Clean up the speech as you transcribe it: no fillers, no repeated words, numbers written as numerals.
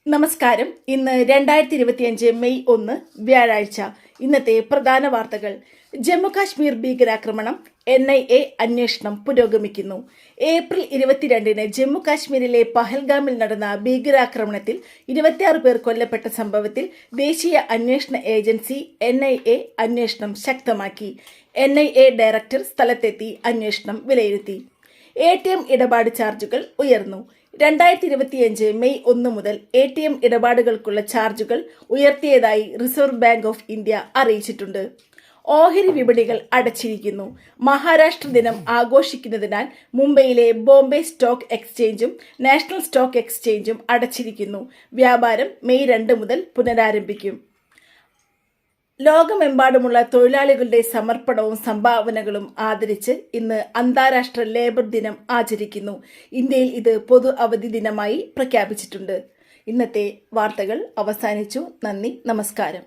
നമസ്കാരം. ഇന്ന് 2025 മെയ് 1 വ്യാഴാഴ്ച. ഇന്നത്തെ പ്രധാന വാർത്തകൾ. ജമ്മുകാശ്മീർ ഭീകരാക്രമണം, NIA അന്വേഷണം പുരോഗമിക്കുന്നു. ഏപ്രിൽ 22-ന് ജമ്മുകാശ്മീരിലെ പഹൽഗാമിൽ നടന്ന ഭീകരാക്രമണത്തിൽ 26 പേർ കൊല്ലപ്പെട്ട സംഭവത്തിൽ ദേശീയ അന്വേഷണ ഏജൻസി NIA അന്വേഷണം ശക്തമാക്കി. NIA ഡയറക്ടർ സ്ഥലത്തെത്തി അന്വേഷണം വിലയിരുത്തി. ATM ഇടപാട് ചാർജുകൾ ഉയർന്നു. 2025 മെയ് 1 മുതൽ ATM ഇടപാടുകൾക്കുള്ള ചാർജുകൾ ഉയർത്തിയതായി റിസർവ് ബാങ്ക് ഓഫ് ഇന്ത്യ അറിയിച്ചിട്ടുണ്ട്. ഓഹരി വിപണികൾ അടച്ചിരിക്കുന്നു. മഹാരാഷ്ട്ര ദിനം ആഘോഷിക്കുന്നതിനാൽ മുംബൈയിലെ ബോംബെ സ്റ്റോക്ക് എക്സ്ചേഞ്ചും നാഷണൽ സ്റ്റോക്ക് എക്സ്ചേഞ്ചും അടച്ചിരിക്കുന്നു. വ്യാപാരം മെയ് 2 മുതൽ പുനരാരംഭിക്കും. ലോകമെമ്പാടുമുള്ള തൊഴിലാളികളുടെ സമർപ്പണവും സംഭാവനകളും ആദരിച്ച് ഇന്ന് അന്താരാഷ്ട്ര ലേബർ ദിനം ആചരിക്കുന്നു. ഇന്ത്യയിൽ ഇത് പൊതു അവധി ദിനമായി പ്രഖ്യാപിച്ചിട്ടുണ്ട്. ഇന്നത്തെ വാർത്തകൾ അവസാനിച്ചു. നന്ദി, നമസ്കാരം.